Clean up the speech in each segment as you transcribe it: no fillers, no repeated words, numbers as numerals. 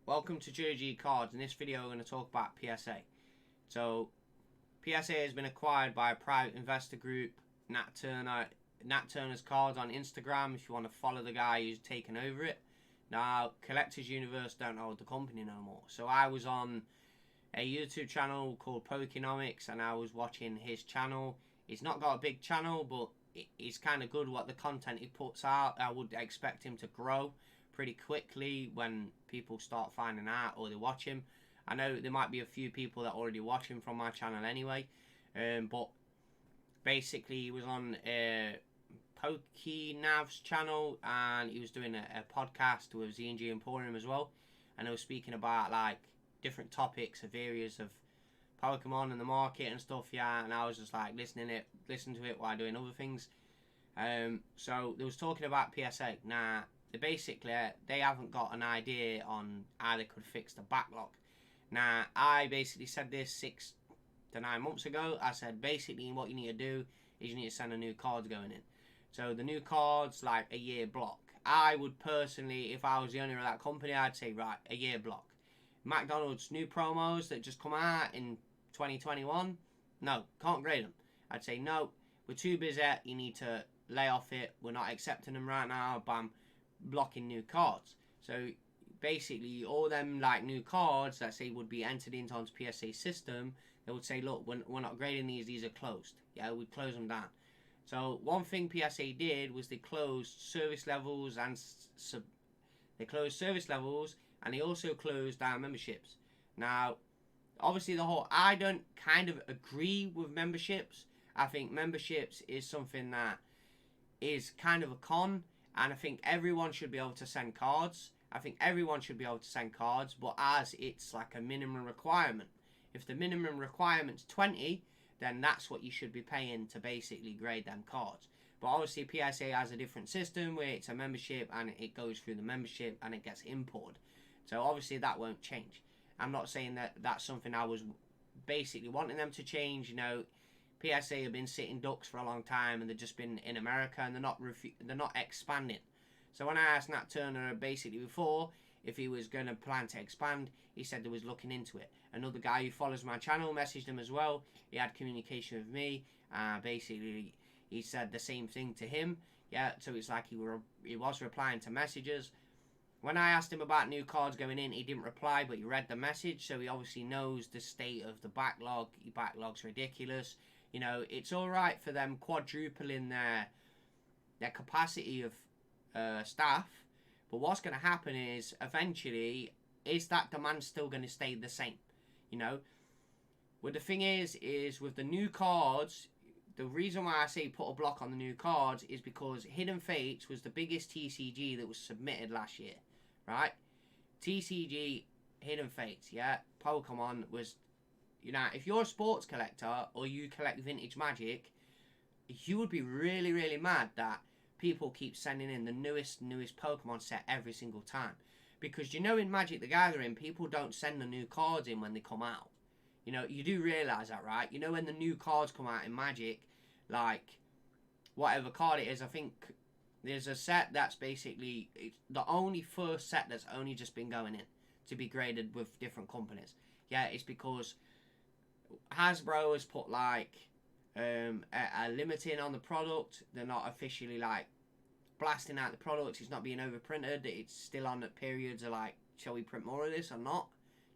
Welcome to JG Cards. In this video, we're going to talk about PSA. So, PSA has been acquired by a private investor group, Nat Turner's Cards on Instagram, if you want to follow the guy who's taken over it. Now, Collectors Universe don't hold the company no more. So, I was on a YouTube channel called Pokenomics, and I was watching his channel. He's not got a big channel, but it's kind of good what the content he puts out. I would expect him to grow pretty quickly when people start finding out or they watch him. I know there might be a few people that already watch him from my channel anyway, but basically he was on Pokenav's channel, and he was doing a podcast with Z&G Emporium as well, and they were speaking about like different topics of areas of Pokemon and the market and stuff, yeah, and I was just like listening to it while doing other things. So they was talking about PSA. Now, they haven't got an idea on how they could fix the backlog. Now, I basically said this 6 to 9 months ago. I said basically what you need to do is you need to send a new cards going in. So the new cards, like a year block. I would personally, if I was the owner of that company, I'd say, right, a year block. McDonald's new promos that just come out in 2021, no, can't grade them. I'd say, no, we're too busy, you need to lay off it, we're not accepting them right now, bam, blocking new cards. So basically all them like new cards that say would be entered into onto PSA system, they would say, look, we're not grading these are closed. Yeah, we'd close them down. So one thing PSA did was they closed service levels, and they also closed down memberships. Now, obviously I don't kind of agree with memberships. I think memberships is something that is kind of a con, and I think everyone should be able to send cards. But as it's like a minimum requirement. If the minimum requirement's 20, then that's what you should be paying to basically grade them cards. But obviously PSA has a different system where it's a membership and it goes through the membership and it gets imported. So obviously that won't change. I'm not saying that that's something I was basically wanting them to change. You know, PSA have been sitting ducks for a long time, and they've just been in America, and they're not expanding. So when I asked Nat Turner basically before if he was going to plan to expand, he said they was looking into it. Another guy who follows my channel messaged him as well. He had communication with me. Basically, he said the same thing to him. Yeah, so it's like he was replying to messages. When I asked him about new cards going in, he didn't reply, but he read the message, so he obviously knows the state of the backlog. The backlog's ridiculous. You know, it's all right for them quadrupling their capacity of staff, but what's going to happen is eventually, is that demand still going to stay the same? You know, well, the thing is with the new cards, the reason why I say put a block on the new cards is because Hidden Fates was the biggest TCG that was submitted last year, right? TCG, Hidden Fates, yeah, Pokemon was, you know, if you're a sports collector or you collect vintage Magic, you would be really, really mad that people keep sending in the newest Pokemon set every single time. Because, you know, in Magic the Gathering, people don't send the new cards in when they come out. You know, you do realise that, right? You know, when the new cards come out in Magic, like, whatever card it is, I think there's a set that's basically the only first set that's only just been going in to be graded with different companies. Yeah, it's because Hasbro has put, like, a limiting on the product. They're not officially like blasting out the product. It's not being overprinted. It's still on the periods of like, shall we print more of this or not?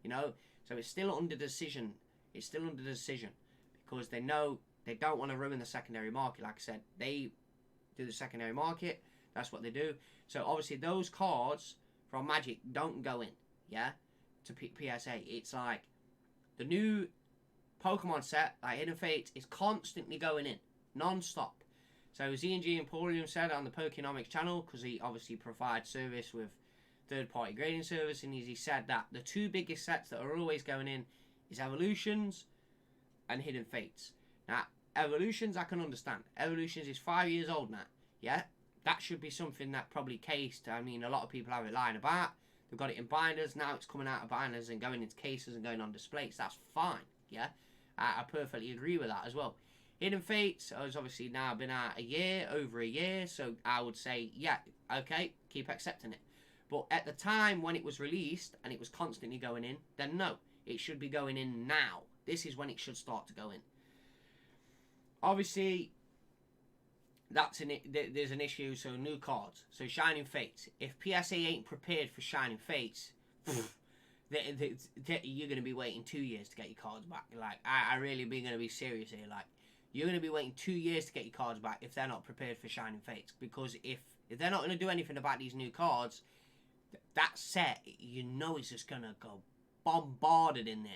You know, so it's still under decision. Because they know they don't want to ruin the secondary market. Like I said, they do the secondary market. That's what they do. So obviously those cards from Magic don't go in, yeah, to PSA. It's like the new Pokemon set, like Hidden Fates, is constantly going in, non-stop. So Z&G Emporium said on the Pokenomics channel, because he obviously provides service with third-party grading service, and he said that the two biggest sets that are always going in is Evolutions and Hidden Fates. Now, Evolutions I can understand. Evolutions is 5 years old now, yeah? That should be something that probably cased. I mean, a lot of people have it lying about. They've got it in binders. Now it's coming out of binders and going into cases and going on displays. That's fine, yeah? I perfectly agree with that as well. Hidden Fates has obviously now been out over a year, so I would say, yeah, okay, keep accepting it. But at the time when it was released and it was constantly going in, then no, it should be going in now. This is when it should start to go in. Obviously, there's an issue. So new cards. So Shining Fates. If PSA ain't prepared for Shining Fates, you're going to be waiting 2 years to get your cards back. Like, I really be going to be serious here. Like, you're going to be waiting 2 years to get your cards back if they're not prepared for Shining Fates. Because if they're not going to do anything about these new cards, that set, you know, it's just going to go bombarded in there.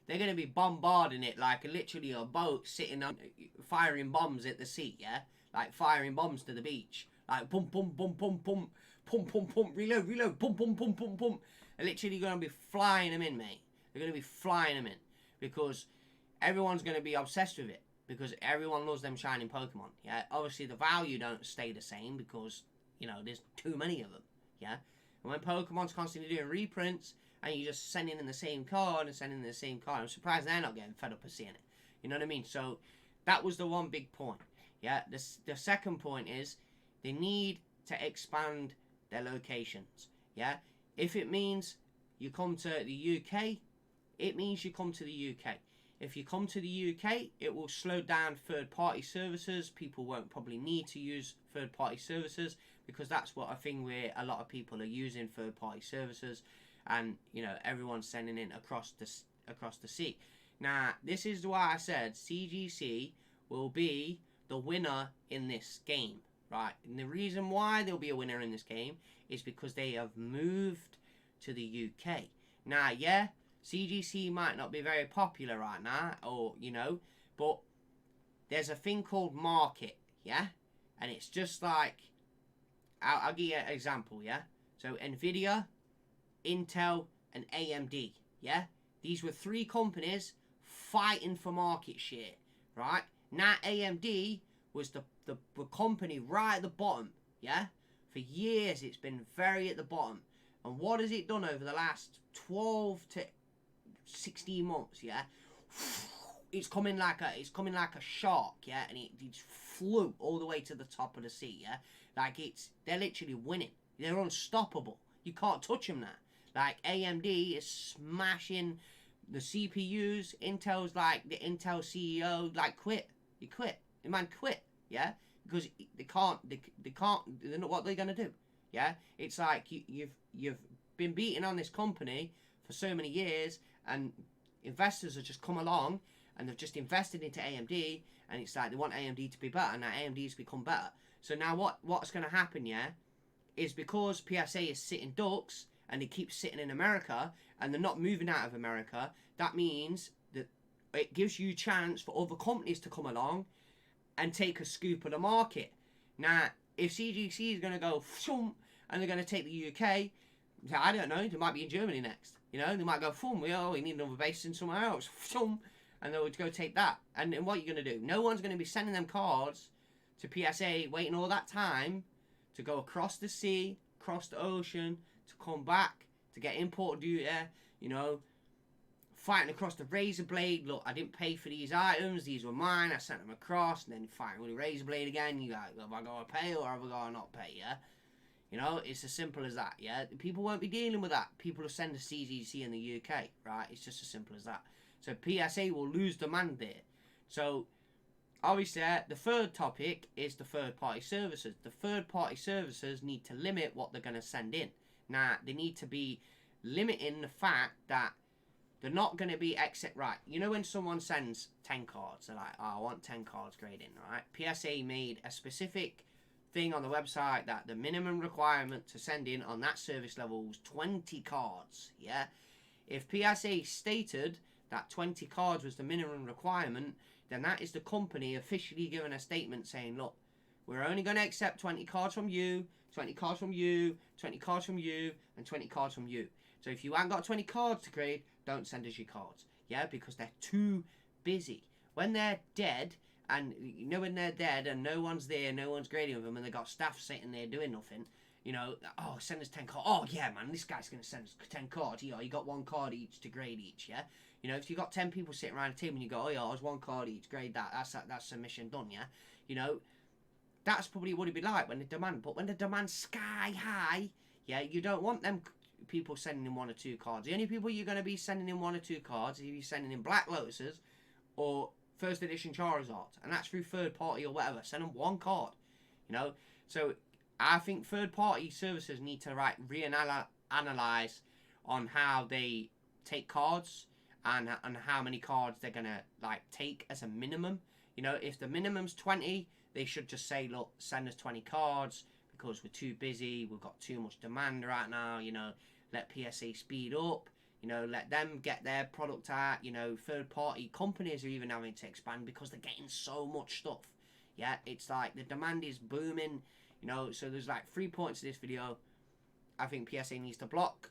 They're going to be bombarding it like literally a boat sitting on, firing bombs at the sea, yeah? Like firing bombs to the beach. Like, pum, pum, pum, pum, pum, pum, pum, pum, reload, reload, pum, pum, pum, pum, pum. They're literally going to be flying them in, mate. They're going to be flying them in. Because everyone's going to be obsessed with it. Because everyone loves them shining Pokemon, yeah? Obviously, the value don't stay the same because, you know, there's too many of them, yeah? And when Pokemon's constantly doing reprints, and you're just sending in the same card and sending in the same card, I'm surprised they're not getting fed up of seeing it. You know what I mean? So, that was the one big point, yeah? The second point is, they need to expand their locations, yeah? If it means you come to the UK, it means you come to the UK. If you come to the UK, it will slow down third-party services. People won't probably need to use third-party services because that's what I think where a lot of people are using third-party services, and you know everyone's sending in across the sea. Now, this is why I said CGC will be the winner in this game, right? And the reason why they'll be a winner in this game is because they have moved to the UK. Now, yeah, CGC might not be very popular right now, or, you know, but there's a thing called market, yeah? And it's just like, I'll give you an example, yeah? So, Nvidia, Intel, and AMD, yeah? These were three companies fighting for market share, right? Now, AMD was the company right at the bottom, yeah? For years, it's been very at the bottom. And what has it done over the last 12 to 16 months, yeah? It's coming like a shark, yeah? And it flew all the way to the top of the sea, yeah? Like, they're literally winning. They're unstoppable. You can't touch them now. Like, AMD is smashing the CPUs. Intel's like, the Intel CEO, like, quit. He quit. The man quit, yeah? Because they're not what they're going to do, yeah? It's like, you've been beating on this company for so many years, and investors have just come along and they've just invested into AMD, and it's like they want AMD to be better, and now AMD's become better. So now what's going to happen, yeah, is because PSA is sitting ducks and they keep sitting in America and they're not moving out of America, that means that it gives you a chance for other companies to come along and take a scoop of the market. Now, if CGC is going to go and they're going to take the UK, I don't know, they might be in Germany next. You know, they might go, we need another base in somewhere else. And they'll go take that. And what are you going to do? No one's going to be sending them cards to PSA, waiting all that time to go across the sea, across the ocean, to come back, to get import duty, you know, fighting across the razor blade. Look, I didn't pay for these items. These were mine. I sent them across. And then fighting with the razor blade again. You like, have I got to pay or have I got to not pay, yeah? You know, it's as simple as that, yeah? People won't be dealing with that. People will send a CGC in the UK, right? It's just as simple as that. So PSA will lose demand there. So, obviously, the third topic is the third-party services. The third-party services need to limit what they're going to send in. Now, they need to be limiting the fact that they're not going to be right. You know when someone sends 10 cards, they're like, oh, I want 10 cards grading, right? PSA made a specific thing on the website that the minimum requirement to send in on that service level was 20 cards, yeah? If PSA stated that 20 cards was the minimum requirement, then that is the company officially giving a statement saying, look, we're only going to accept 20 cards from you, 20 cards from you, 20 cards from you, and 20 cards from you. So if you haven't got 20 cards to grade, don't send us your cards, yeah? Because they're too busy. When they're dead, and you know when they're dead and no one's there, no one's grading with them, and they've got staff sitting there doing nothing, you know, oh, send us 10 cards. Oh, yeah, man, this guy's going to send us 10 cards. You got one card each to grade each, yeah? You know, if you got 10 people sitting around a table and you go, oh, yeah, there's one card each, grade that. That's a mission done, yeah? You know, that's probably what it'd be like when the demand. But when the demand's sky high, Yeah, you don't want them people sending in 1 or 2 cards. The only people you're going to be sending in 1 or 2 cards is if you're sending in Black Lotuses or first edition Charizard, and that's through third party or whatever. Send them 1 card, you know. So I think third party services need to reanalyze on how they take cards and how many cards they're gonna like take as a minimum. You know, if the minimum's 20, they should just say, look, send us 20 cards because we're too busy, we've got too much demand right now. You know, let PSA speed up. You know, let them get their product out. You know, third party companies are even having to expand because they're getting so much stuff. Yeah, it's like the demand is booming. You know, so there's like 3 points to this video. I think PSA needs to block.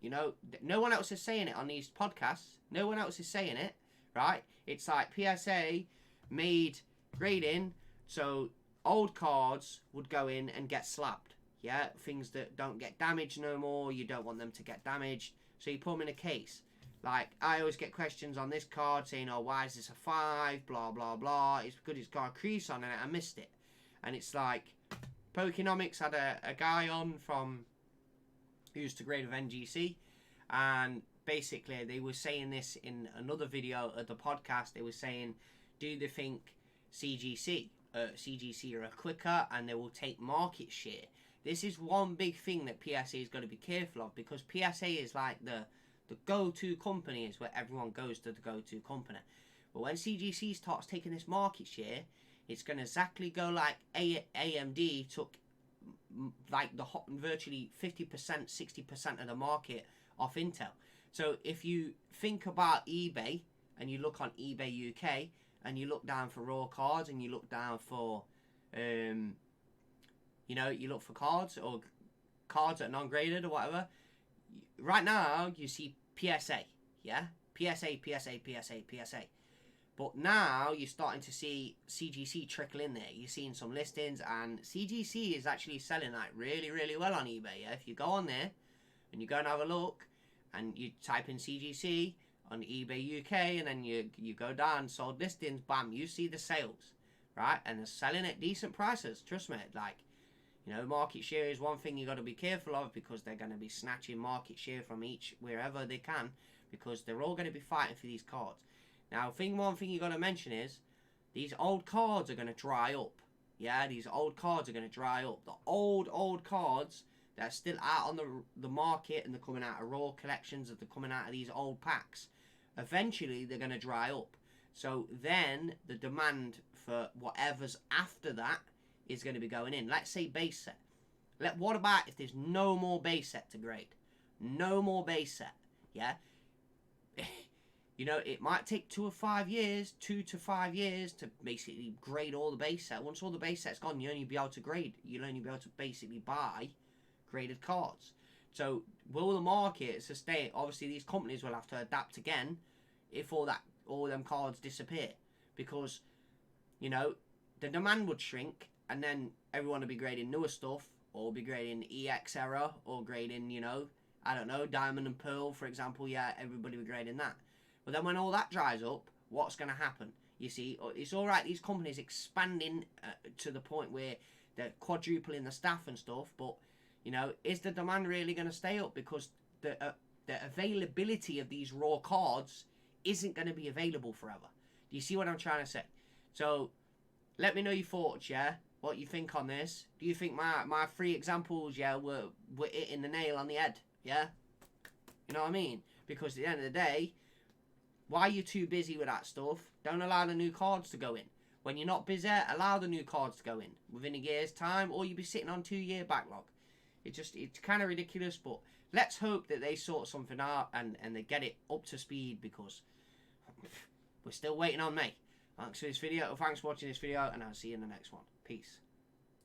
You know, no one else is saying it on these podcasts. No one else is saying it, right? It's like PSA made grading so old cards would go in and get slapped. Yeah, things that don't get damaged no more. You don't want them to get damaged. So you put them in a case. Like, I always get questions on this card saying, oh, why is this a 5? Blah, blah, blah. It's because it's got a crease on it. I missed it. And it's like, Pokenomics had a guy on from who used to grade with NGC, and basically they were saying this in another video of the podcast. They were saying, do they think CGC are quicker and they will take market share? This is one big thing that PSA is going to be careful of, because PSA is like the go-to company, is where everyone goes to the go-to company. But when CGC starts taking this market share, it's going to exactly go like AMD took like virtually 50%, 60% of the market off Intel. So if you think about eBay and you look on eBay UK and you look down for raw cards and you look down for, you know, you look for cards or cards that are non-graded or whatever, right now you see PSA, yeah? PSA. But now you're starting to see CGC trickle in there. You're seeing some listings, and CGC is actually selling like really, really well on eBay. Yeah? If you go on there and you go and have a look and you type in CGC on eBay UK and then you go down sold listings, bam, you see the sales, right? And they're selling at decent prices. Trust me, like, you know, market share is one thing you got to be careful of, because they're going to be snatching market share from each wherever they can, because they're all going to be fighting for these cards. Now, one thing you got to mention is these old cards are going to dry up. Yeah, these old cards are going to dry up. The old cards that are still out on the market and they're coming out of raw collections, that they're coming out of these old packs, eventually they're going to dry up. So then the demand for whatever's after that is going to be going in. Let's say base set. What about if there's no more base set to grade? No more base set. Yeah. You know, it might take 2 to 5 years to basically grade all the base set. Once all the base set's gone, you'll only be able to grade. You'll only be able to basically buy graded cards. So will the market sustain? Obviously, these companies will have to adapt again if all them cards disappear, because, you know, the demand would shrink, and then everyone would be grading newer stuff, or be grading EX error, or grading, you know, I don't know, Diamond and Pearl, for example. Yeah, everybody would be grading that. But then when all that dries up, what's going to happen? You see, it's all right, these companies expanding to the point where they're quadrupling the staff and stuff, but, you know, is the demand really going to stay up? Because the availability of these raw cards isn't going to be available forever. Do you see what I'm trying to say? So, let me know your thoughts, yeah? What you think on this. Do you think my 3 examples, yeah, were hitting the nail on the head, yeah? You know what I mean? Because at the end of the day, why are you too busy with that stuff? Don't allow the new cards to go in. When you're not busy, allow the new cards to go in within a year's time, or you'll be sitting on 2-year backlog. It's kind of ridiculous, but let's hope that they sort something out and they get it up to speed, because we're still waiting on May. Thanks for this video. Thanks for watching this video, and I'll see you in the next one. Peace.